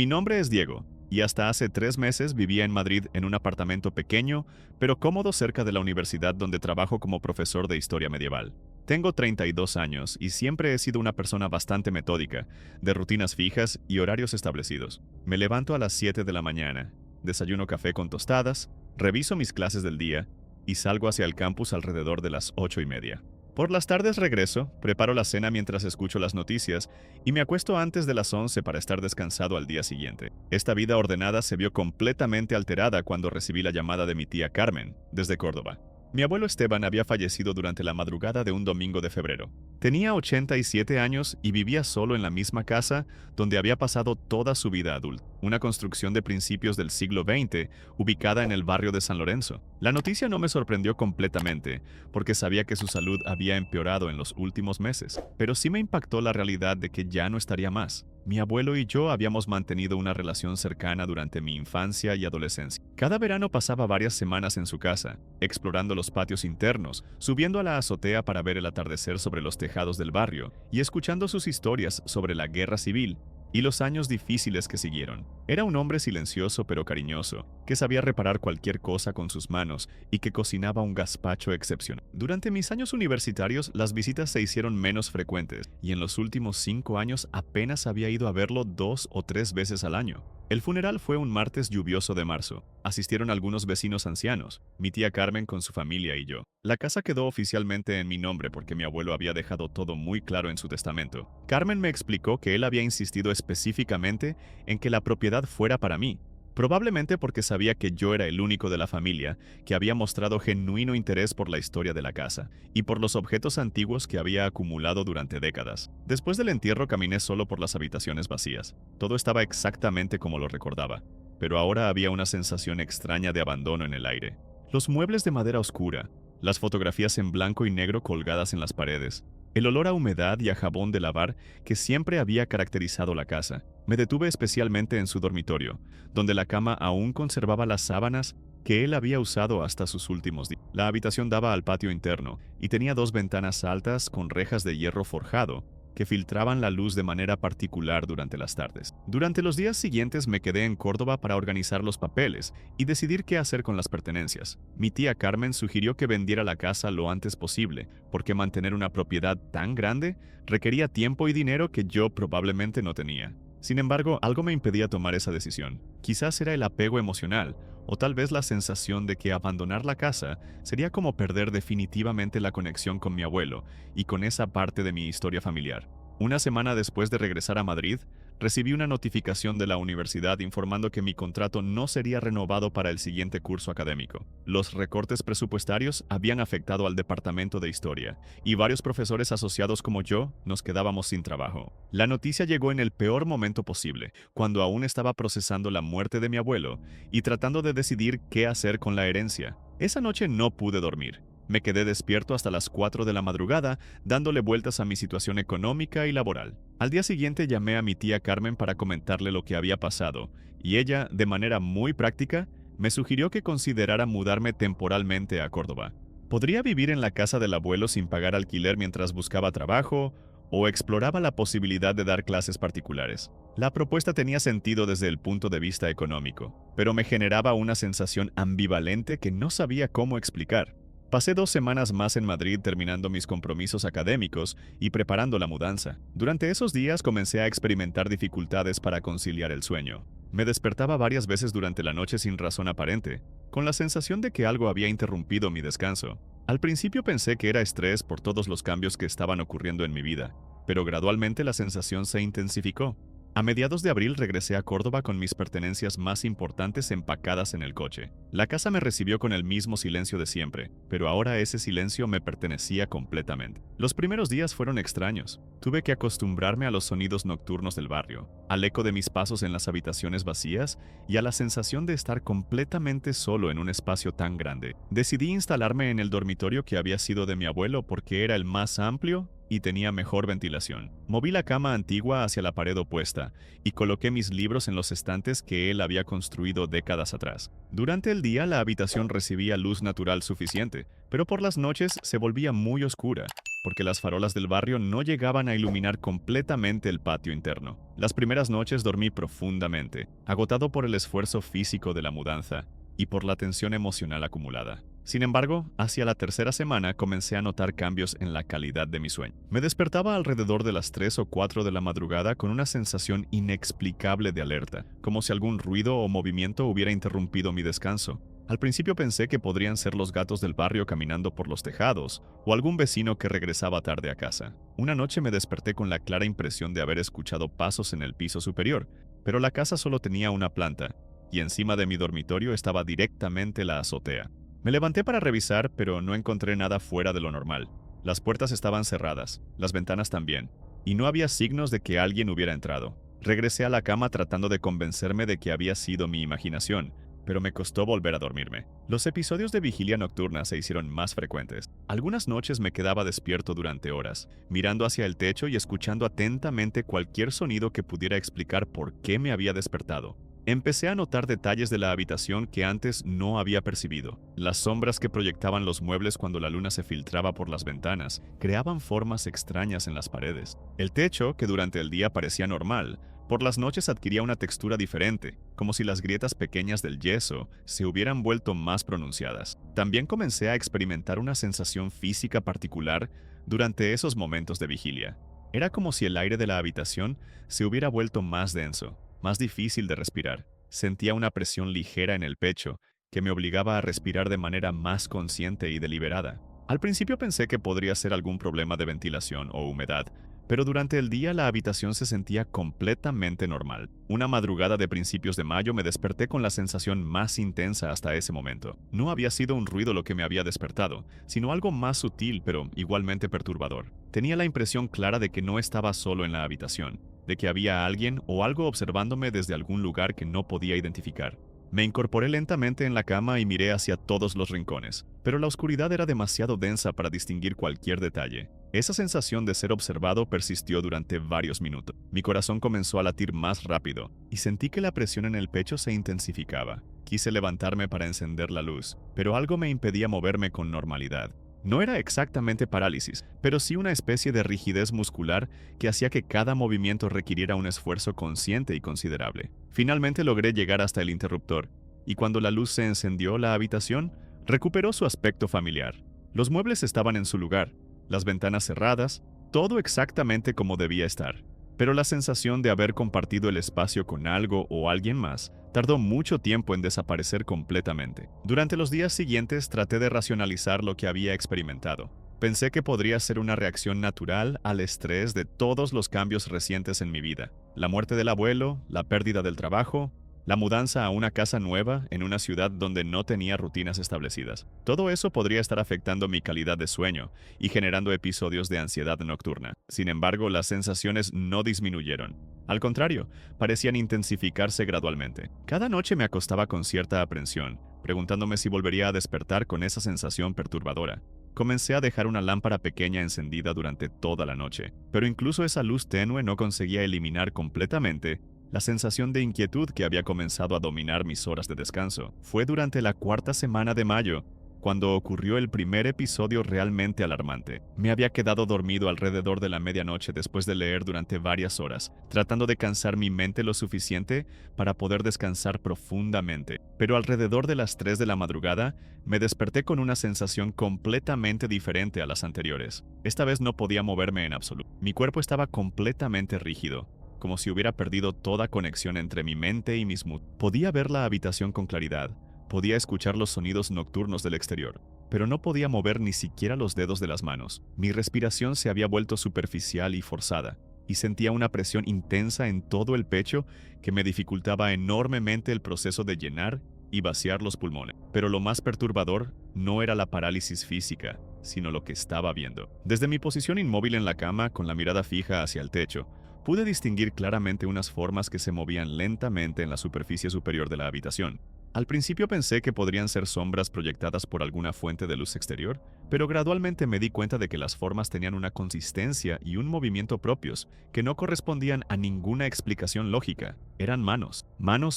Mi nombre es Diego, y hasta hace 3 meses vivía en Madrid en un apartamento pequeño, pero cómodo cerca de la universidad donde trabajo como profesor de historia medieval. Tengo 32 años y siempre he sido una persona bastante metódica, de rutinas fijas y horarios establecidos. Me levanto a las 7 de la mañana, desayuno café con tostadas, reviso mis clases del día y salgo hacia el campus alrededor de las 8:30. Por las tardes regreso, preparo la cena mientras escucho las noticias y me acuesto antes de las 11 para estar descansado al día siguiente. Esta vida ordenada se vio completamente alterada cuando recibí la llamada de mi tía Carmen, desde Córdoba. Mi abuelo Esteban había fallecido durante la madrugada de un domingo de febrero. Tenía 87 años y vivía solo en la misma casa donde había pasado toda su vida adulta, una construcción de principios del siglo XX ubicada en el barrio de San Lorenzo. La noticia no me sorprendió completamente, porque sabía que su salud había empeorado en los últimos meses, pero sí me impactó la realidad de que ya no estaría más. Mi abuelo y yo habíamos mantenido una relación cercana durante mi infancia y adolescencia. Cada verano pasaba varias semanas en su casa, explorando los patios internos, subiendo a la azotea para ver el atardecer sobre los tejados del barrio y escuchando sus historias sobre la guerra civil y los años difíciles que siguieron. Era un hombre silencioso pero cariñoso, que sabía reparar cualquier cosa con sus manos y que cocinaba un gazpacho excepcional. Durante mis años universitarios, las visitas se hicieron menos frecuentes y en los últimos 5 años apenas había ido a verlo 2 o 3 veces al año. El funeral fue un martes lluvioso de marzo. Asistieron algunos vecinos ancianos, mi tía Carmen con su familia y yo. La casa quedó oficialmente en mi nombre porque mi abuelo había dejado todo muy claro en su testamento. Carmen me explicó que él había insistido específicamente en que la propiedad fuera para mí, probablemente porque sabía que yo era el único de la familia que había mostrado genuino interés por la historia de la casa y por los objetos antiguos que había acumulado durante décadas. Después del entierro caminé solo por las habitaciones vacías. Todo estaba exactamente como lo recordaba, pero ahora había una sensación extraña de abandono en el aire. Los muebles de madera oscura, las fotografías en blanco y negro colgadas en las paredes, el olor a humedad y a jabón de lavar que siempre había caracterizado la casa. Me detuve especialmente en su dormitorio, donde la cama aún conservaba las sábanas que él había usado hasta sus últimos días. La habitación daba al patio interno y tenía 2 ventanas altas con rejas de hierro forjado que filtraban la luz de manera particular durante las tardes. Durante los días siguientes me quedé en Córdoba para organizar los papeles y decidir qué hacer con las pertenencias. Mi tía Carmen sugirió que vendiera la casa lo antes posible, porque mantener una propiedad tan grande requería tiempo y dinero que yo probablemente no tenía. Sin embargo, algo me impedía tomar esa decisión. Quizás era el apego emocional, o tal vez la sensación de que abandonar la casa sería como perder definitivamente la conexión con mi abuelo y con esa parte de mi historia familiar. Una semana después de regresar a Madrid, recibí una notificación de la universidad informando que mi contrato no sería renovado para el siguiente curso académico. Los recortes presupuestarios habían afectado al departamento de historia, y varios profesores asociados como yo nos quedábamos sin trabajo. La noticia llegó en el peor momento posible, cuando aún estaba procesando la muerte de mi abuelo y tratando de decidir qué hacer con la herencia. Esa noche no pude dormir. Me quedé despierto hasta las 4 de la madrugada, dándole vueltas a mi situación económica y laboral. Al día siguiente llamé a mi tía Carmen para comentarle lo que había pasado, y ella, de manera muy práctica, me sugirió que considerara mudarme temporalmente a Córdoba. Podría vivir en la casa del abuelo sin pagar alquiler mientras buscaba trabajo, o exploraba la posibilidad de dar clases particulares. La propuesta tenía sentido desde el punto de vista económico, pero me generaba una sensación ambivalente que no sabía cómo explicar. Pasé 2 semanas más en Madrid terminando mis compromisos académicos y preparando la mudanza. Durante esos días comencé a experimentar dificultades para conciliar el sueño. Me despertaba varias veces durante la noche sin razón aparente, con la sensación de que algo había interrumpido mi descanso. Al principio pensé que era estrés por todos los cambios que estaban ocurriendo en mi vida, pero gradualmente la sensación se intensificó. A mediados de abril regresé a Córdoba con mis pertenencias más importantes empacadas en el coche. La casa me recibió con el mismo silencio de siempre, pero ahora ese silencio me pertenecía completamente. Los primeros días fueron extraños. Tuve que acostumbrarme a los sonidos nocturnos del barrio, al eco de mis pasos en las habitaciones vacías y a la sensación de estar completamente solo en un espacio tan grande. Decidí instalarme en el dormitorio que había sido de mi abuelo porque era el más amplio y tenía mejor ventilación. Moví la cama antigua hacia la pared opuesta y coloqué mis libros en los estantes que él había construido décadas atrás. Durante el día la habitación recibía luz natural suficiente, pero por las noches se volvía muy oscura porque las farolas del barrio no llegaban a iluminar completamente el patio interno. Las primeras noches dormí profundamente, agotado por el esfuerzo físico de la mudanza y por la tensión emocional acumulada. Sin embargo, hacia la tercera semana comencé a notar cambios en la calidad de mi sueño. Me despertaba alrededor de las 3 o 4 de la madrugada con una sensación inexplicable de alerta, como si algún ruido o movimiento hubiera interrumpido mi descanso. Al principio pensé que podrían ser los gatos del barrio caminando por los tejados, o algún vecino que regresaba tarde a casa. Una noche me desperté con la clara impresión de haber escuchado pasos en el piso superior, pero la casa solo tenía una planta, y encima de mi dormitorio estaba directamente la azotea. Me levanté para revisar, pero no encontré nada fuera de lo normal. Las puertas estaban cerradas, las ventanas también, y no había signos de que alguien hubiera entrado. Regresé a la cama tratando de convencerme de que había sido mi imaginación, pero me costó volver a dormirme. Los episodios de vigilia nocturna se hicieron más frecuentes. Algunas noches me quedaba despierto durante horas, mirando hacia el techo y escuchando atentamente cualquier sonido que pudiera explicar por qué me había despertado. Empecé a notar detalles de la habitación que antes no había percibido. Las sombras que proyectaban los muebles cuando la luna se filtraba por las ventanas creaban formas extrañas en las paredes. El techo, que durante el día parecía normal, por las noches adquiría una textura diferente, como si las grietas pequeñas del yeso se hubieran vuelto más pronunciadas. También comencé a experimentar una sensación física particular durante esos momentos de vigilia. Era como si el aire de la habitación se hubiera vuelto más denso, más difícil de respirar. Sentía una presión ligera en el pecho que me obligaba a respirar de manera más consciente y deliberada. Al principio pensé que podría ser algún problema de ventilación o humedad, pero durante el día la habitación se sentía completamente normal. Una madrugada de principios de mayo me desperté con la sensación más intensa hasta ese momento. No había sido un ruido lo que me había despertado, sino algo más sutil pero igualmente perturbador. Tenía la impresión clara de que no estaba solo en la habitación, de que había alguien o algo observándome desde algún lugar que no podía identificar. Me incorporé lentamente en la cama y miré hacia todos los rincones, pero la oscuridad era demasiado densa para distinguir cualquier detalle. Esa sensación de ser observado persistió durante varios minutos. Mi corazón comenzó a latir más rápido y sentí que la presión en el pecho se intensificaba. Quise levantarme para encender la luz, pero algo me impedía moverme con normalidad. No era exactamente parálisis, pero sí una especie de rigidez muscular que hacía que cada movimiento requiriera un esfuerzo consciente y considerable. Finalmente logré llegar hasta el interruptor, y cuando la luz se encendió, la habitación recuperó su aspecto familiar. Los muebles estaban en su lugar, las ventanas cerradas, todo exactamente como debía estar. Pero la sensación de haber compartido el espacio con algo o alguien más tardó mucho tiempo en desaparecer completamente. Durante los días siguientes traté de racionalizar lo que había experimentado. Pensé que podría ser una reacción natural al estrés de todos los cambios recientes en mi vida. La muerte del abuelo, la pérdida del trabajo, la mudanza a una casa nueva en una ciudad donde no tenía rutinas establecidas. Todo eso podría estar afectando mi calidad de sueño y generando episodios de ansiedad nocturna. Sin embargo, las sensaciones no disminuyeron. Al contrario, parecían intensificarse gradualmente. Cada noche me acostaba con cierta aprensión, preguntándome si volvería a despertar con esa sensación perturbadora. Comencé a dejar una lámpara pequeña encendida durante toda la noche, pero incluso esa luz tenue no conseguía eliminar completamente la sensación de inquietud que había comenzado a dominar mis horas de descanso. Fue durante la cuarta semana de mayo cuando ocurrió el primer episodio realmente alarmante. Me había quedado dormido alrededor de la medianoche después de leer durante varias horas, tratando de cansar mi mente lo suficiente para poder descansar profundamente. Pero alrededor de las 3 de la madrugada, me desperté con una sensación completamente diferente a las anteriores. Esta vez no podía moverme en absoluto. Mi cuerpo estaba completamente rígido, como si hubiera perdido toda conexión entre mi mente y mis músculos. Podía ver la habitación con claridad, podía escuchar los sonidos nocturnos del exterior, pero no podía mover ni siquiera los dedos de las manos. Mi respiración se había vuelto superficial y forzada, y sentía una presión intensa en todo el pecho que me dificultaba enormemente el proceso de llenar y vaciar los pulmones. Pero lo más perturbador no era la parálisis física, sino lo que estaba viendo. Desde mi posición inmóvil en la cama, con la mirada fija hacia el techo, pude distinguir claramente unas formas que se movían lentamente en la superficie superior de la habitación. Al principio pensé que podrían ser sombras proyectadas por alguna fuente de luz exterior, pero gradualmente me di cuenta de que las formas tenían una consistencia y un movimiento propios que no correspondían a ninguna explicación lógica. Eran manos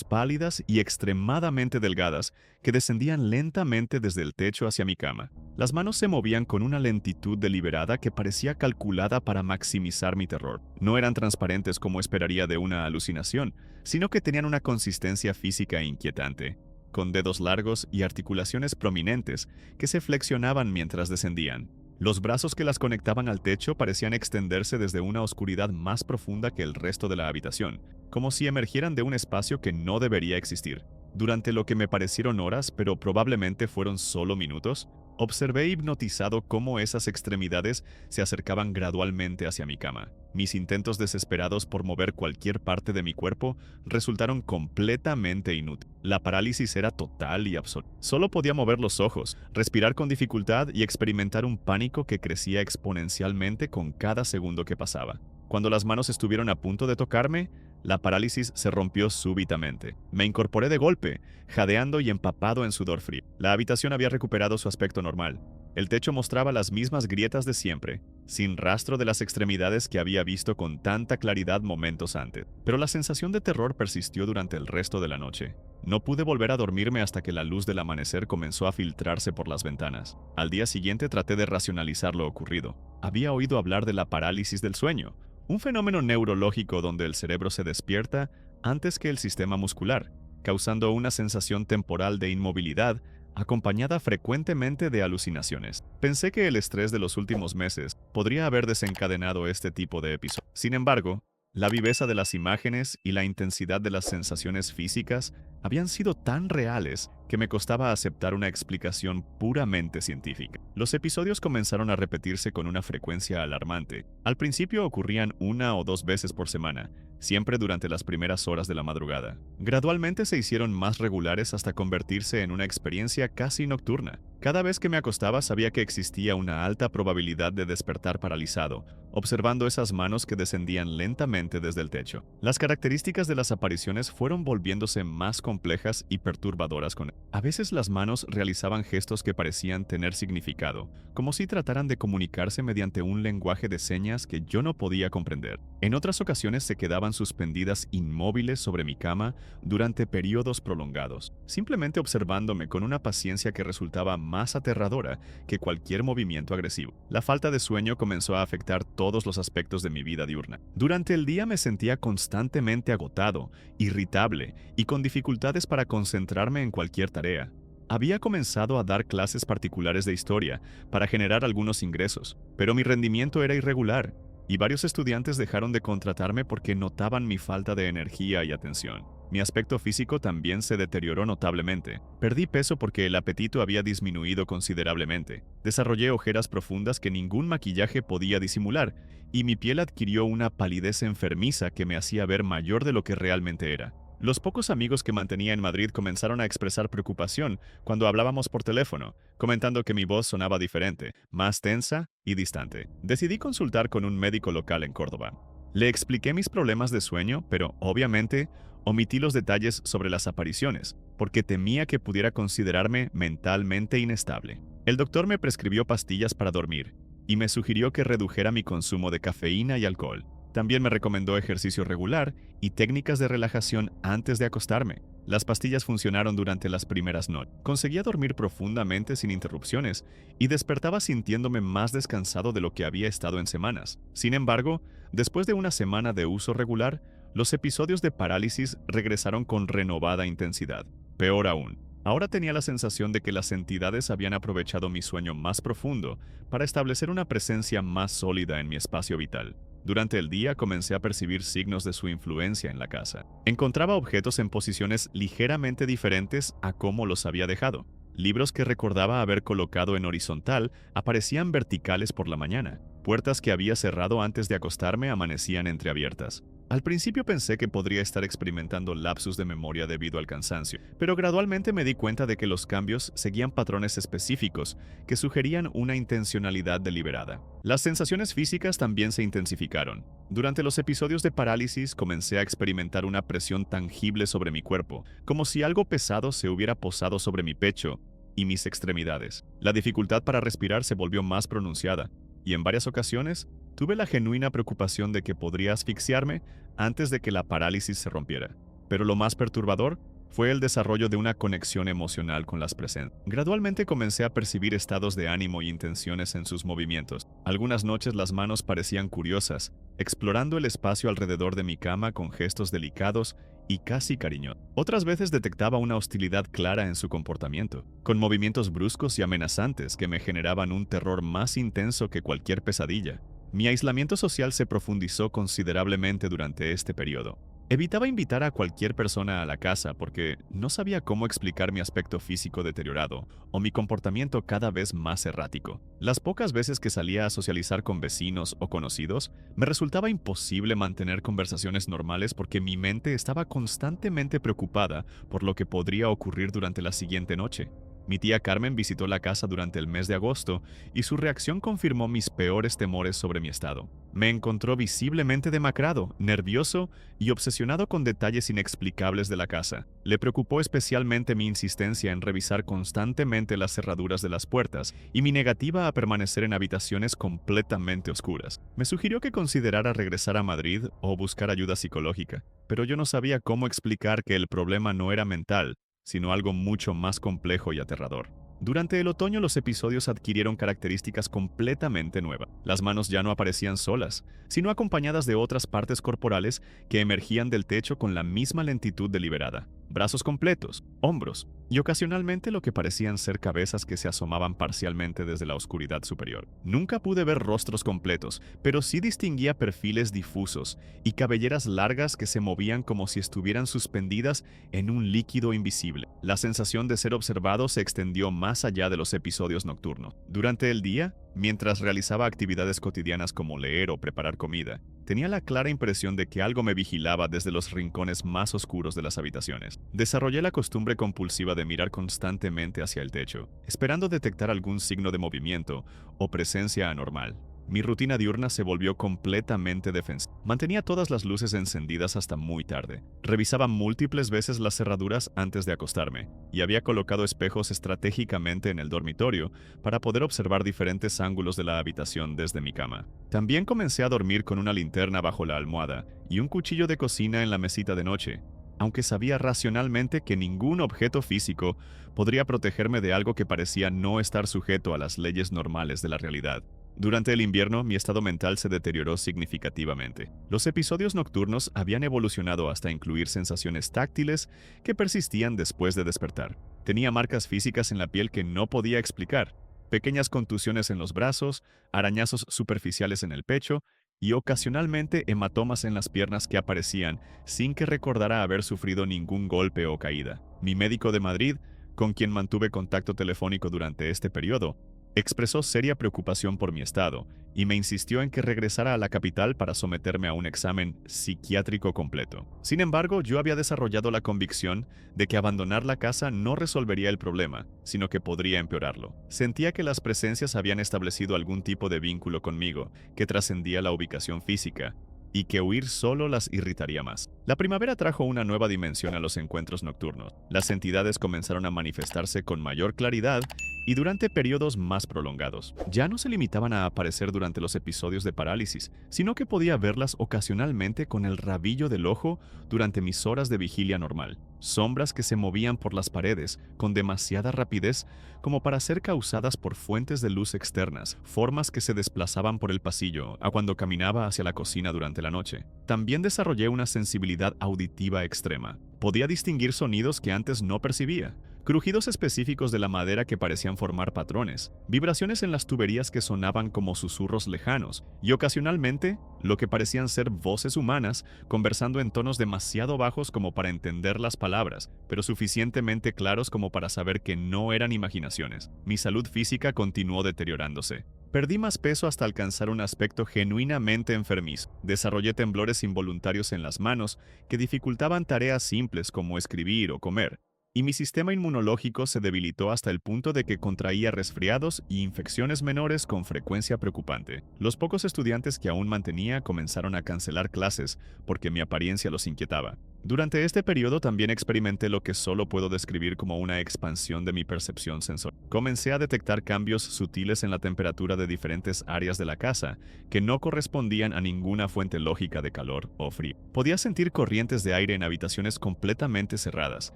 pálidas y extremadamente delgadas que descendían lentamente desde el techo hacia mi cama. Las manos se movían con una lentitud deliberada que parecía calculada para maximizar mi terror. No eran transparentes como esperaría de una alucinación, sino que tenían una consistencia física inquietante, con dedos largos y articulaciones prominentes que se flexionaban mientras descendían. Los brazos que las conectaban al techo parecían extenderse desde una oscuridad más profunda que el resto de la habitación, como si emergieran de un espacio que no debería existir. Durante lo que me parecieron horas, pero probablemente fueron solo minutos, observé hipnotizado cómo esas extremidades se acercaban gradualmente hacia mi cama. Mis intentos desesperados por mover cualquier parte de mi cuerpo resultaron completamente inútiles. La parálisis era total y absoluta. Solo podía mover los ojos, respirar con dificultad y experimentar un pánico que crecía exponencialmente con cada segundo que pasaba. Cuando las manos estuvieron a punto de tocarme, la parálisis se rompió súbitamente. Me incorporé de golpe, jadeando y empapado en sudor frío. La habitación había recuperado su aspecto normal. El techo mostraba las mismas grietas de siempre, sin rastro de las extremidades que había visto con tanta claridad momentos antes. Pero la sensación de terror persistió durante el resto de la noche. No pude volver a dormirme hasta que la luz del amanecer comenzó a filtrarse por las ventanas. Al día siguiente traté de racionalizar lo ocurrido. Había oído hablar de la parálisis del sueño, un fenómeno neurológico donde el cerebro se despierta antes que el sistema muscular, causando una sensación temporal de inmovilidad acompañada frecuentemente de alucinaciones. Pensé que el estrés de los últimos meses podría haber desencadenado este tipo de episodios. Sin embargo, la viveza de las imágenes y la intensidad de las sensaciones físicas habían sido tan reales que me costaba aceptar una explicación puramente científica. Los episodios comenzaron a repetirse con una frecuencia alarmante. Al principio ocurrían 1 o 2 veces por semana, siempre durante las primeras horas de la madrugada. Gradualmente se hicieron más regulares hasta convertirse en una experiencia casi nocturna. Cada vez que me acostaba sabía que existía una alta probabilidad de despertar paralizado, observando esas manos que descendían lentamente desde el techo. Las características de las apariciones fueron volviéndose más complejas y perturbadoras con él. A veces las manos realizaban gestos que parecían tener significado, como si trataran de comunicarse mediante un lenguaje de señas que yo no podía comprender. En otras ocasiones se quedaban suspendidas inmóviles sobre mi cama durante periodos prolongados, simplemente observándome con una paciencia que resultaba más aterradora que cualquier movimiento agresivo. La falta de sueño comenzó a afectar todos los aspectos de mi vida diurna. Durante el día me sentía constantemente agotado, irritable y con dificultades para concentrarme en cualquier tarea. Había comenzado a dar clases particulares de historia para generar algunos ingresos, pero mi rendimiento era irregular y varios estudiantes dejaron de contratarme porque notaban mi falta de energía y atención. Mi aspecto físico también se deterioró notablemente. Perdí peso porque el apetito había disminuido considerablemente. Desarrollé ojeras profundas que ningún maquillaje podía disimular, y mi piel adquirió una palidez enfermiza que me hacía ver mayor de lo que realmente era. Los pocos amigos que mantenía en Madrid comenzaron a expresar preocupación cuando hablábamos por teléfono, comentando que mi voz sonaba diferente, más tensa y distante. Decidí consultar con un médico local en Córdoba. Le expliqué mis problemas de sueño, pero obviamente omití los detalles sobre las apariciones, porque temía que pudiera considerarme mentalmente inestable. El doctor me prescribió pastillas para dormir y me sugirió que redujera mi consumo de cafeína y alcohol. También me recomendó ejercicio regular y técnicas de relajación antes de acostarme. Las pastillas funcionaron durante las primeras noches. Conseguía dormir profundamente sin interrupciones y despertaba sintiéndome más descansado de lo que había estado en semanas. Sin embargo, después de una semana de uso regular, los episodios de parálisis regresaron con renovada intensidad. Peor aún, ahora tenía la sensación de que las entidades habían aprovechado mi sueño más profundo para establecer una presencia más sólida en mi espacio vital. Durante el día comencé a percibir signos de su influencia en la casa. Encontraba objetos en posiciones ligeramente diferentes a cómo los había dejado. Libros que recordaba haber colocado en horizontal aparecían verticales por la mañana. Puertas que había cerrado antes de acostarme amanecían entreabiertas. Al principio pensé que podría estar experimentando lapsus de memoria debido al cansancio, pero gradualmente me di cuenta de que los cambios seguían patrones específicos que sugerían una intencionalidad deliberada. Las sensaciones físicas también se intensificaron. Durante los episodios de parálisis comencé a experimentar una presión tangible sobre mi cuerpo, como si algo pesado se hubiera posado sobre mi pecho y mis extremidades. La dificultad para respirar se volvió más pronunciada, y en varias ocasiones tuve la genuina preocupación de que podría asfixiarme antes de que la parálisis se rompiera. Pero lo más perturbador fue el desarrollo de una conexión emocional con las presentes. Gradualmente comencé a percibir estados de ánimo y intenciones en sus movimientos. Algunas noches las manos parecían curiosas, explorando el espacio alrededor de mi cama con gestos delicados y casi cariñosos. Otras veces detectaba una hostilidad clara en su comportamiento, con movimientos bruscos y amenazantes que me generaban un terror más intenso que cualquier pesadilla. Mi aislamiento social se profundizó considerablemente durante este periodo. Evitaba invitar a cualquier persona a la casa porque no sabía cómo explicar mi aspecto físico deteriorado o mi comportamiento cada vez más errático. Las pocas veces que salía a socializar con vecinos o conocidos, me resultaba imposible mantener conversaciones normales porque mi mente estaba constantemente preocupada por lo que podría ocurrir durante la siguiente noche. Mi tía Carmen visitó la casa durante el mes de agosto y su reacción confirmó mis peores temores sobre mi estado. Me encontró visiblemente demacrado, nervioso y obsesionado con detalles inexplicables de la casa. Le preocupó especialmente mi insistencia en revisar constantemente las cerraduras de las puertas y mi negativa a permanecer en habitaciones completamente oscuras. Me sugirió que considerara regresar a Madrid o buscar ayuda psicológica, pero yo no sabía cómo explicar que el problema no era mental, sino algo mucho más complejo y aterrador. Durante el otoño los episodios adquirieron características completamente nuevas. Las manos ya no aparecían solas, sino acompañadas de otras partes corporales que emergían del techo con la misma lentitud deliberada. Brazos completos, hombros y ocasionalmente lo que parecían ser cabezas que se asomaban parcialmente desde la oscuridad superior. Nunca pude ver rostros completos, pero sí distinguía perfiles difusos y cabelleras largas que se movían como si estuvieran suspendidas en un líquido invisible. La sensación de ser observado se extendió más allá de los episodios nocturnos. Durante el día, mientras realizaba actividades cotidianas como leer o preparar comida, tenía la clara impresión de que algo me vigilaba desde los rincones más oscuros de las habitaciones. Desarrollé la costumbre compulsiva de mirar constantemente hacia el techo, esperando detectar algún signo de movimiento o presencia anormal. Mi rutina diurna se volvió completamente defensiva. Mantenía todas las luces encendidas hasta muy tarde. Revisaba múltiples veces las cerraduras antes de acostarme y había colocado espejos estratégicamente en el dormitorio para poder observar diferentes ángulos de la habitación desde mi cama. También comencé a dormir con una linterna bajo la almohada y un cuchillo de cocina en la mesita de noche, aunque sabía racionalmente que ningún objeto físico podría protegerme de algo que parecía no estar sujeto a las leyes normales de la realidad. Durante el invierno, mi estado mental se deterioró significativamente. Los episodios nocturnos habían evolucionado hasta incluir sensaciones táctiles que persistían después de despertar. Tenía marcas físicas en la piel que no podía explicar, pequeñas contusiones en los brazos, arañazos superficiales en el pecho y ocasionalmente hematomas en las piernas que aparecían sin que recordara haber sufrido ningún golpe o caída. Mi médico de Madrid, con quien mantuve contacto telefónico durante este periodo, expresó seria preocupación por mi estado y me insistió en que regresara a la capital para someterme a un examen psiquiátrico completo. Sin embargo, yo había desarrollado la convicción de que abandonar la casa no resolvería el problema, sino que podría empeorarlo. Sentía que las presencias habían establecido algún tipo de vínculo conmigo que trascendía la ubicación física, y que huir solo las irritaría más. La primavera trajo una nueva dimensión a los encuentros nocturnos. Las entidades comenzaron a manifestarse con mayor claridad y durante periodos más prolongados. Ya no se limitaban a aparecer durante los episodios de parálisis, sino que podía verlas ocasionalmente con el rabillo del ojo durante mis horas de vigilia normal. Sombras que se movían por las paredes con demasiada rapidez como para ser causadas por fuentes de luz externas, formas que se desplazaban por el pasillo a cuando caminaba hacia la cocina durante la noche. También desarrollé una sensibilidad auditiva extrema. Podía distinguir sonidos que antes no percibía. Crujidos específicos de la madera que parecían formar patrones, vibraciones en las tuberías que sonaban como susurros lejanos, y ocasionalmente lo que parecían ser voces humanas conversando en tonos demasiado bajos como para entender las palabras, pero suficientemente claros como para saber que no eran imaginaciones. Mi salud física continuó deteriorándose. Perdí más peso hasta alcanzar un aspecto genuinamente enfermizo. Desarrollé temblores involuntarios en las manos que dificultaban tareas simples como escribir o comer. Y mi sistema inmunológico se debilitó hasta el punto de que contraía resfriados y infecciones menores con frecuencia preocupante. Los pocos estudiantes que aún mantenía comenzaron a cancelar clases porque mi apariencia los inquietaba. Durante este periodo también experimenté lo que solo puedo describir como una expansión de mi percepción sensorial. Comencé a detectar cambios sutiles en la temperatura de diferentes áreas de la casa que no correspondían a ninguna fuente lógica de calor o frío. Podía sentir corrientes de aire en habitaciones completamente cerradas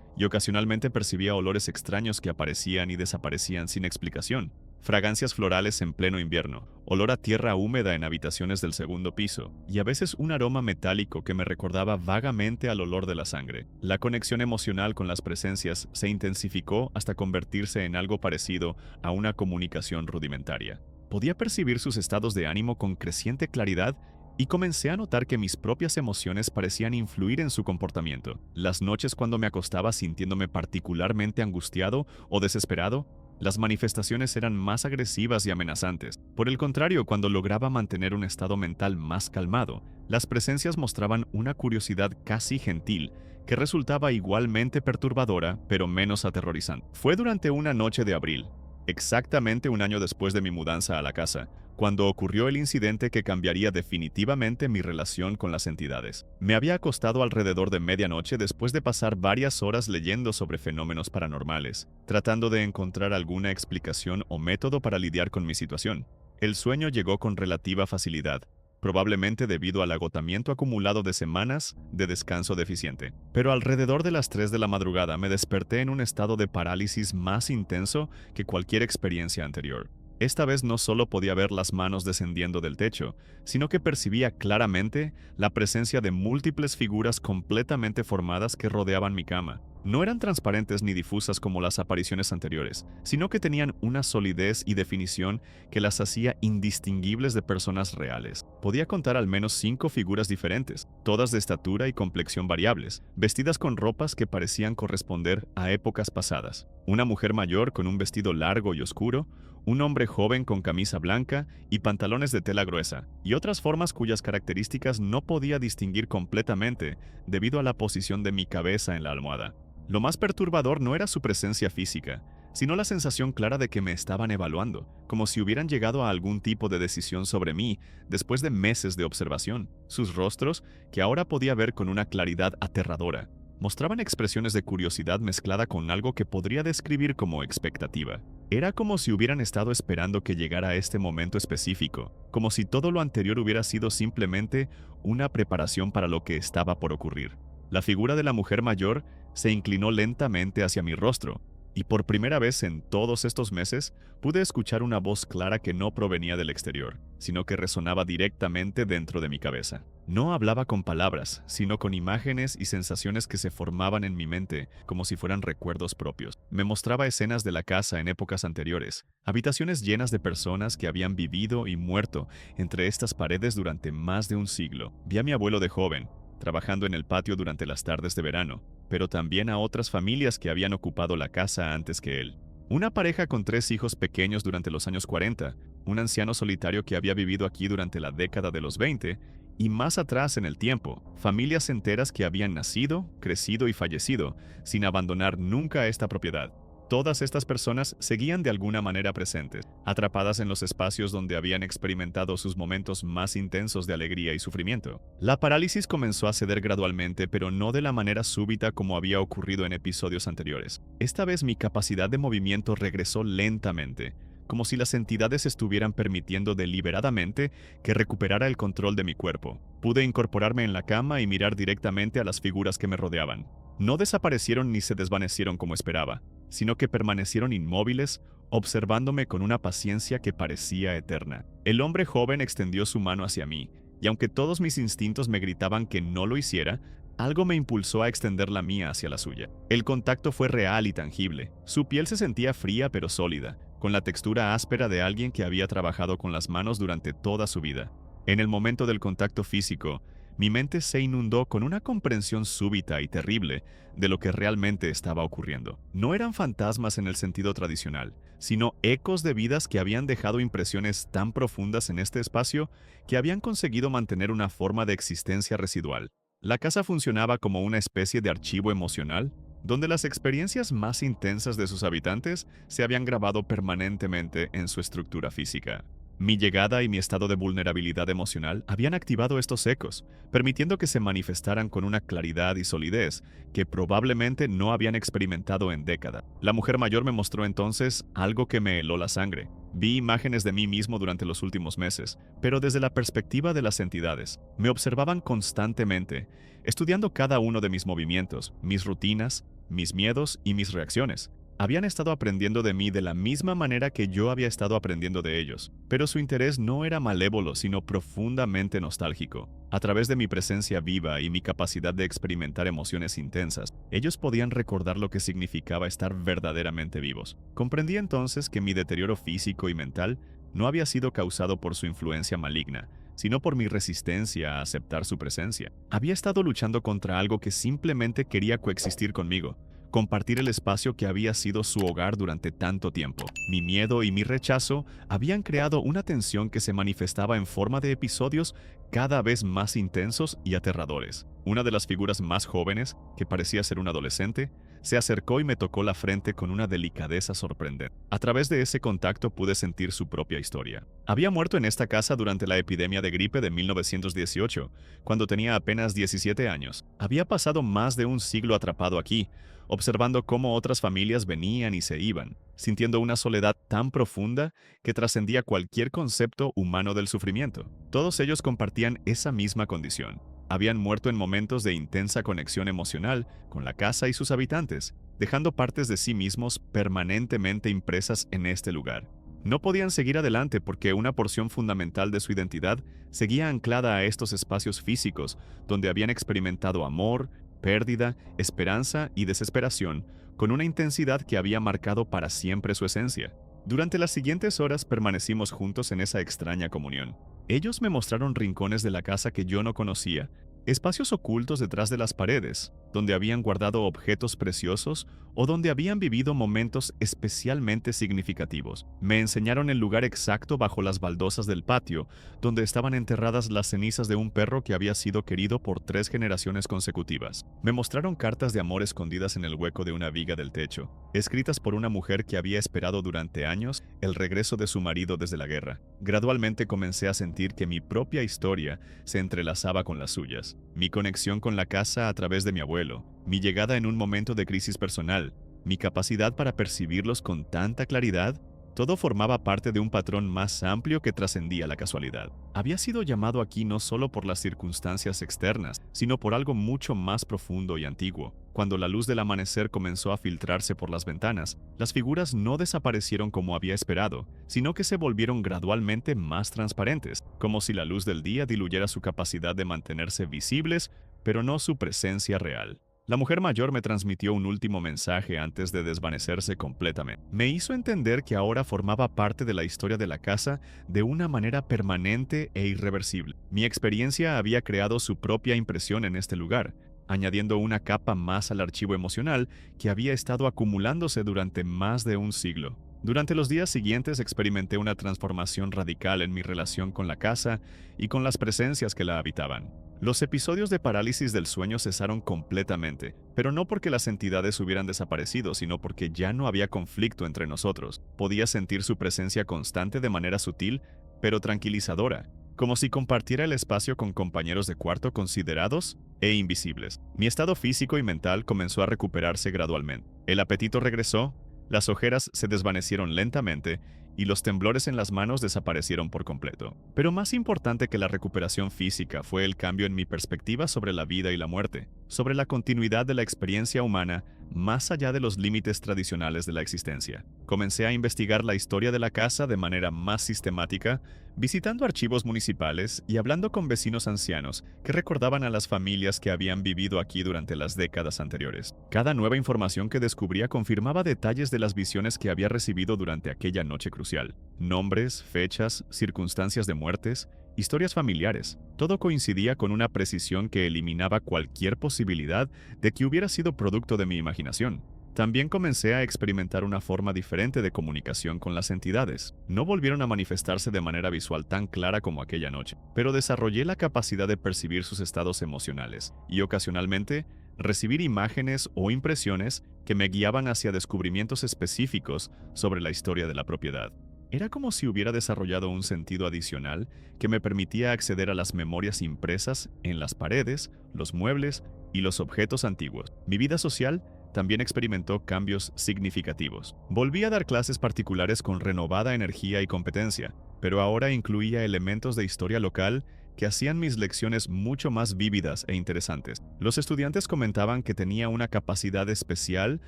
y ocasionalmente percibía olores extraños que aparecían y desaparecían sin explicación. Fragancias florales en pleno invierno, olor a tierra húmeda en habitaciones del segundo piso, y a veces un aroma metálico que me recordaba vagamente al olor de la sangre. La conexión emocional con las presencias se intensificó hasta convertirse en algo parecido a una comunicación rudimentaria. Podía percibir sus estados de ánimo con creciente claridad y comencé a notar que mis propias emociones parecían influir en su comportamiento. Las noches cuando me acostaba sintiéndome particularmente angustiado o desesperado, las manifestaciones eran más agresivas y amenazantes. Por el contrario, cuando lograba mantener un estado mental más calmado, las presencias mostraban una curiosidad casi gentil que resultaba igualmente perturbadora, pero menos aterrorizante. Fue durante una noche de abril, exactamente un año después de mi mudanza a la casa, cuando ocurrió el incidente que cambiaría definitivamente mi relación con las entidades. Me había acostado alrededor de medianoche después de pasar varias horas leyendo sobre fenómenos paranormales, tratando de encontrar alguna explicación o método para lidiar con mi situación. El sueño llegó con relativa facilidad, probablemente debido al agotamiento acumulado de semanas de descanso deficiente. Pero alrededor de las 3 de la madrugada me desperté en un estado de parálisis más intenso que cualquier experiencia anterior. Esta vez no solo podía ver las manos descendiendo del techo, sino que percibía claramente la presencia de múltiples figuras completamente formadas que rodeaban mi cama. No eran transparentes ni difusas como las apariciones anteriores, sino que tenían una solidez y definición que las hacía indistinguibles de personas reales. Podía contar al menos 5 figuras diferentes, todas de estatura y complexión variables, vestidas con ropas que parecían corresponder a épocas pasadas. Una mujer mayor con un vestido largo y oscuro, un hombre joven con camisa blanca y pantalones de tela gruesa, y otras formas cuyas características no podía distinguir completamente debido a la posición de mi cabeza en la almohada. Lo más perturbador no era su presencia física, sino la sensación clara de que me estaban evaluando, como si hubieran llegado a algún tipo de decisión sobre mí después de meses de observación. Sus rostros, que ahora podía ver con una claridad aterradora, mostraban expresiones de curiosidad mezclada con algo que podría describir como expectativa. Era como si hubieran estado esperando que llegara este momento específico, como si todo lo anterior hubiera sido simplemente una preparación para lo que estaba por ocurrir. La figura de la mujer mayor se inclinó lentamente hacia mi rostro, y por primera vez en todos estos meses pude escuchar una voz clara que no provenía del exterior, sino que resonaba directamente dentro de mi cabeza. No hablaba con palabras, sino con imágenes y sensaciones que se formaban en mi mente como si fueran recuerdos propios. Me mostraba escenas de la casa en épocas anteriores, habitaciones llenas de personas que habían vivido y muerto entre estas paredes durante más de un siglo. Vi a mi abuelo de joven, trabajando en el patio durante las tardes de verano, pero también a otras familias que habían ocupado la casa antes que él. Una pareja con 3 hijos pequeños durante los años 40, un anciano solitario que había vivido aquí durante la década de los 20, y más atrás en el tiempo, familias enteras que habían nacido, crecido y fallecido, sin abandonar nunca esta propiedad. Todas estas personas seguían de alguna manera presentes, atrapadas en los espacios donde habían experimentado sus momentos más intensos de alegría y sufrimiento. La parálisis comenzó a ceder gradualmente, pero no de la manera súbita como había ocurrido en episodios anteriores. Esta vez mi capacidad de movimiento regresó lentamente, como si las entidades estuvieran permitiendo deliberadamente que recuperara el control de mi cuerpo. Pude incorporarme en la cama y mirar directamente a las figuras que me rodeaban. No desaparecieron ni se desvanecieron como esperaba, sino que permanecieron inmóviles, observándome con una paciencia que parecía eterna. El hombre joven extendió su mano hacia mí, y aunque todos mis instintos me gritaban que no lo hiciera, algo me impulsó a extender la mía hacia la suya. El contacto fue real y tangible. Su piel se sentía fría pero sólida, con la textura áspera de alguien que había trabajado con las manos durante toda su vida. En el momento del contacto físico, mi mente se inundó con una comprensión súbita y terrible de lo que realmente estaba ocurriendo. No eran fantasmas en el sentido tradicional, sino ecos de vidas que habían dejado impresiones tan profundas en este espacio que habían conseguido mantener una forma de existencia residual. La casa funcionaba como una especie de archivo emocional, donde las experiencias más intensas de sus habitantes se habían grabado permanentemente en su estructura física. Mi llegada y mi estado de vulnerabilidad emocional habían activado estos ecos, permitiendo que se manifestaran con una claridad y solidez que probablemente no habían experimentado en décadas. La mujer mayor me mostró entonces algo que me heló la sangre. Vi imágenes de mí mismo durante los últimos meses, pero desde la perspectiva de las entidades. Me observaban constantemente, estudiando cada uno de mis movimientos, mis rutinas, mis miedos y mis reacciones. Habían estado aprendiendo de mí de la misma manera que yo había estado aprendiendo de ellos, pero su interés no era malévolo, sino profundamente nostálgico. A través de mi presencia viva y mi capacidad de experimentar emociones intensas, ellos podían recordar lo que significaba estar verdaderamente vivos. Comprendí entonces que mi deterioro físico y mental no había sido causado por su influencia maligna, sino por mi resistencia a aceptar su presencia. Había estado luchando contra algo que simplemente quería coexistir conmigo, compartir el espacio que había sido su hogar durante tanto tiempo. Mi miedo y mi rechazo habían creado una tensión que se manifestaba en forma de episodios cada vez más intensos y aterradores. Una de las figuras más jóvenes, que parecía ser un adolescente, se acercó y me tocó la frente con una delicadeza sorprendente. A través de ese contacto pude sentir su propia historia. Había muerto en esta casa durante la epidemia de gripe de 1918, cuando tenía apenas 17 años. Había pasado más de un siglo atrapado aquí, observando cómo otras familias venían y se iban, sintiendo una soledad tan profunda que trascendía cualquier concepto humano del sufrimiento. Todos ellos compartían esa misma condición. Habían muerto en momentos de intensa conexión emocional con la casa y sus habitantes, dejando partes de sí mismos permanentemente impresas en este lugar. No podían seguir adelante porque una porción fundamental de su identidad seguía anclada a estos espacios físicos, donde habían experimentado amor, pérdida, esperanza y desesperación, con una intensidad que había marcado para siempre su esencia. Durante las siguientes horas permanecimos juntos en esa extraña comunión. Ellos me mostraron rincones de la casa que yo no conocía, espacios ocultos detrás de las paredes, donde habían guardado objetos preciosos o donde habían vivido momentos especialmente significativos. Me enseñaron el lugar exacto bajo las baldosas del patio, donde estaban enterradas las cenizas de un perro que había sido querido por 3 generaciones consecutivas. Me mostraron cartas de amor escondidas en el hueco de una viga del techo, escritas por una mujer que había esperado durante años el regreso de su marido desde la guerra. Gradualmente comencé a sentir que mi propia historia se entrelazaba con las suyas. Mi conexión con la casa a través de mi abuelo, mi llegada en un momento de crisis personal, mi capacidad para percibirlos con tanta claridad, todo formaba parte de un patrón más amplio que trascendía la casualidad. Había sido llamado aquí no solo por las circunstancias externas, sino por algo mucho más profundo y antiguo. Cuando la luz del amanecer comenzó a filtrarse por las ventanas, las figuras no desaparecieron como había esperado, sino que se volvieron gradualmente más transparentes, como si la luz del día diluyera su capacidad de mantenerse visibles, pero no su presencia real. La mujer mayor me transmitió un último mensaje antes de desvanecerse completamente. Me hizo entender que ahora formaba parte de la historia de la casa de una manera permanente e irreversible. Mi experiencia había creado su propia impresión en este lugar, añadiendo una capa más al archivo emocional que había estado acumulándose durante más de un siglo. Durante los días siguientes experimenté una transformación radical en mi relación con la casa y con las presencias que la habitaban. Los episodios de parálisis del sueño cesaron completamente, pero no porque las entidades hubieran desaparecido, sino porque ya no había conflicto entre nosotros. Podía sentir su presencia constante de manera sutil, pero tranquilizadora, como si compartiera el espacio con compañeros de cuarto considerados e invisibles. Mi estado físico y mental comenzó a recuperarse gradualmente. El apetito regresó, las ojeras se desvanecieron lentamente y los temblores en las manos desaparecieron por completo. Pero más importante que la recuperación física fue el cambio en mi perspectiva sobre la vida y la muerte, sobre la continuidad de la experiencia humana más allá de los límites tradicionales de la existencia. Comencé a investigar la historia de la casa de manera más sistemática, visitando archivos municipales y hablando con vecinos ancianos que recordaban a las familias que habían vivido aquí durante las décadas anteriores. Cada nueva información que descubría confirmaba detalles de las visiones que había recibido durante aquella noche crucial. Nombres, fechas, circunstancias de muertes, historias familiares. Todo coincidía con una precisión que eliminaba cualquier posibilidad de que hubiera sido producto de mi imaginación. También comencé a experimentar una forma diferente de comunicación con las entidades. No volvieron a manifestarse de manera visual tan clara como aquella noche, pero desarrollé la capacidad de percibir sus estados emocionales y ocasionalmente recibir imágenes o impresiones que me guiaban hacia descubrimientos específicos sobre la historia de la propiedad. Era como si hubiera desarrollado un sentido adicional que me permitía acceder a las memorias impresas en las paredes, los muebles y los objetos antiguos. Mi vida social también experimentó cambios significativos. Volví a dar clases particulares con renovada energía y competencia, pero ahora incluía elementos de historia local que hacían mis lecciones mucho más vívidas e interesantes. Los estudiantes comentaban que tenía una capacidad especial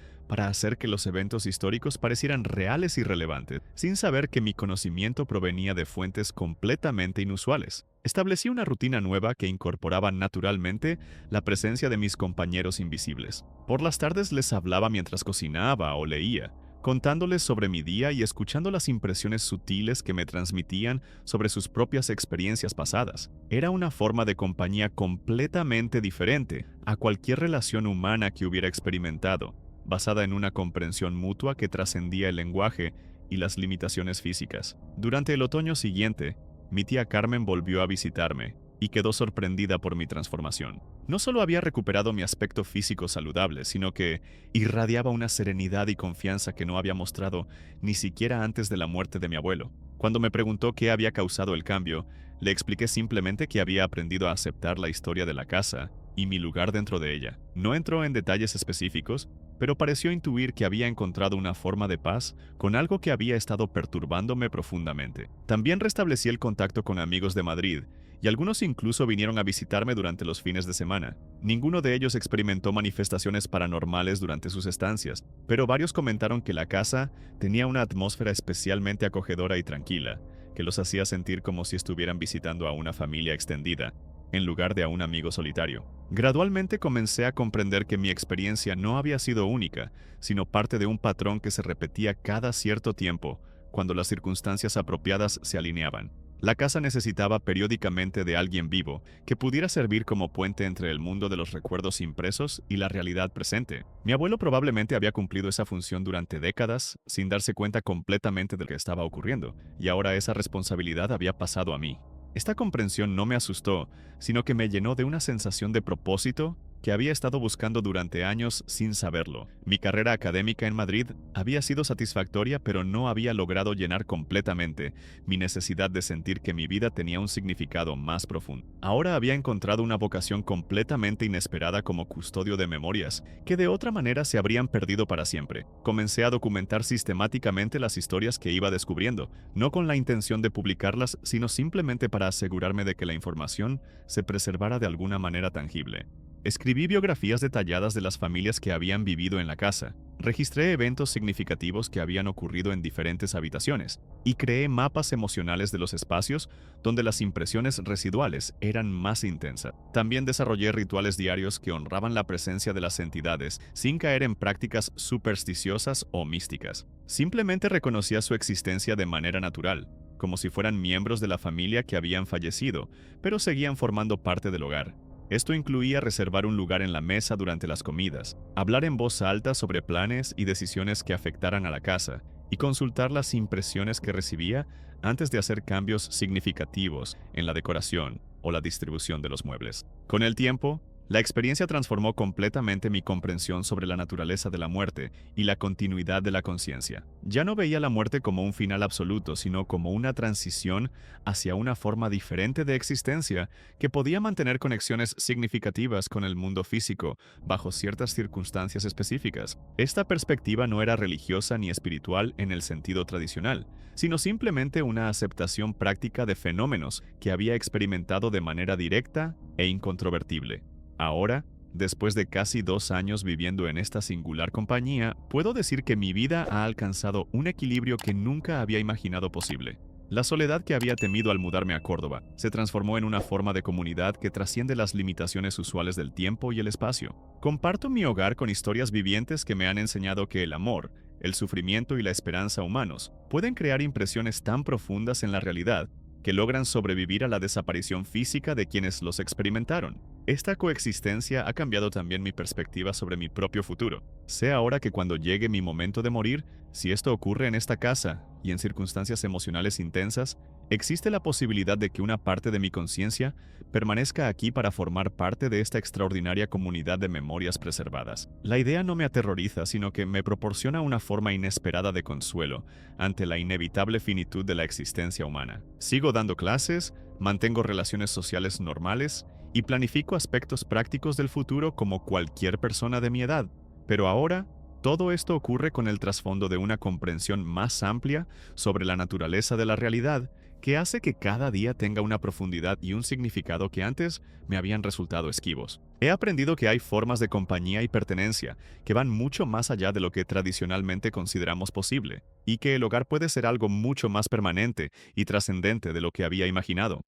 para hacer que los eventos históricos parecieran reales y relevantes, sin saber que mi conocimiento provenía de fuentes completamente inusuales. Establecí una rutina nueva que incorporaba naturalmente la presencia de mis compañeros invisibles. Por las tardes les hablaba mientras cocinaba o leía, contándoles sobre mi día y escuchando las impresiones sutiles que me transmitían sobre sus propias experiencias pasadas. Era una forma de compañía completamente diferente a cualquier relación humana que hubiera experimentado, basada en una comprensión mutua que trascendía el lenguaje y las limitaciones físicas. Durante el otoño siguiente, mi tía Carmen volvió a visitarme y quedó sorprendida por mi transformación. No solo había recuperado mi aspecto físico saludable, sino que irradiaba una serenidad y confianza que no había mostrado ni siquiera antes de la muerte de mi abuelo. Cuando me preguntó qué había causado el cambio, le expliqué simplemente que había aprendido a aceptar la historia de la casa y mi lugar dentro de ella. No entró en detalles específicos, pero pareció intuir que había encontrado una forma de paz con algo que había estado perturbándome profundamente. También restablecí el contacto con amigos de Madrid, y algunos incluso vinieron a visitarme durante los fines de semana. Ninguno de ellos experimentó manifestaciones paranormales durante sus estancias, pero varios comentaron que la casa tenía una atmósfera especialmente acogedora y tranquila, que los hacía sentir como si estuvieran visitando a una familia extendida, en lugar de a un amigo solitario. Gradualmente comencé a comprender que mi experiencia no había sido única, sino parte de un patrón que se repetía cada cierto tiempo, cuando las circunstancias apropiadas se alineaban. La casa necesitaba periódicamente de alguien vivo que pudiera servir como puente entre el mundo de los recuerdos impresos y la realidad presente. Mi abuelo probablemente había cumplido esa función durante décadas sin darse cuenta completamente de lo que estaba ocurriendo, y ahora esa responsabilidad había pasado a mí. Esta comprensión no me asustó, sino que me llenó de una sensación de propósito que había estado buscando durante años sin saberlo. Mi carrera académica en Madrid había sido satisfactoria, pero no había logrado llenar completamente mi necesidad de sentir que mi vida tenía un significado más profundo. Ahora había encontrado una vocación completamente inesperada como custodio de memorias, que de otra manera se habrían perdido para siempre. Comencé a documentar sistemáticamente las historias que iba descubriendo, no con la intención de publicarlas, sino simplemente para asegurarme de que la información se preservara de alguna manera tangible. Escribí biografías detalladas de las familias que habían vivido en la casa, registré eventos significativos que habían ocurrido en diferentes habitaciones y creé mapas emocionales de los espacios donde las impresiones residuales eran más intensas. También desarrollé rituales diarios que honraban la presencia de las entidades sin caer en prácticas supersticiosas o místicas. Simplemente reconocía su existencia de manera natural, como si fueran miembros de la familia que habían fallecido, pero seguían formando parte del hogar. Esto incluía reservar un lugar en la mesa durante las comidas, hablar en voz alta sobre planes y decisiones que afectaran a la casa, y consultar las impresiones que recibía antes de hacer cambios significativos en la decoración o la distribución de los muebles. Con el tiempo, la experiencia transformó completamente mi comprensión sobre la naturaleza de la muerte y la continuidad de la conciencia. Ya no veía la muerte como un final absoluto, sino como una transición hacia una forma diferente de existencia que podía mantener conexiones significativas con el mundo físico bajo ciertas circunstancias específicas. Esta perspectiva no era religiosa ni espiritual en el sentido tradicional, sino simplemente una aceptación práctica de fenómenos que había experimentado de manera directa e incontrovertible. Ahora, después de casi 2 años viviendo en esta singular compañía, puedo decir que mi vida ha alcanzado un equilibrio que nunca había imaginado posible. La soledad que había temido al mudarme a Córdoba se transformó en una forma de comunidad que trasciende las limitaciones usuales del tiempo y el espacio. Comparto mi hogar con historias vivientes que me han enseñado que el amor, el sufrimiento y la esperanza humanos pueden crear impresiones tan profundas en la realidad que logran sobrevivir a la desaparición física de quienes los experimentaron. Esta coexistencia ha cambiado también mi perspectiva sobre mi propio futuro. Sé ahora que cuando llegue mi momento de morir, si esto ocurre en esta casa y en circunstancias emocionales intensas, existe la posibilidad de que una parte de mi conciencia permanezca aquí para formar parte de esta extraordinaria comunidad de memorias preservadas. La idea no me aterroriza, sino que me proporciona una forma inesperada de consuelo ante la inevitable finitud de la existencia humana. Sigo dando clases, mantengo relaciones sociales normales y planifico aspectos prácticos del futuro como cualquier persona de mi edad. Pero ahora, todo esto ocurre con el trasfondo de una comprensión más amplia sobre la naturaleza de la realidad, que hace que cada día tenga una profundidad y un significado que antes me habían resultado esquivos. He aprendido que hay formas de compañía y pertenencia que van mucho más allá de lo que tradicionalmente consideramos posible, y que el hogar puede ser algo mucho más permanente y trascendente de lo que había imaginado.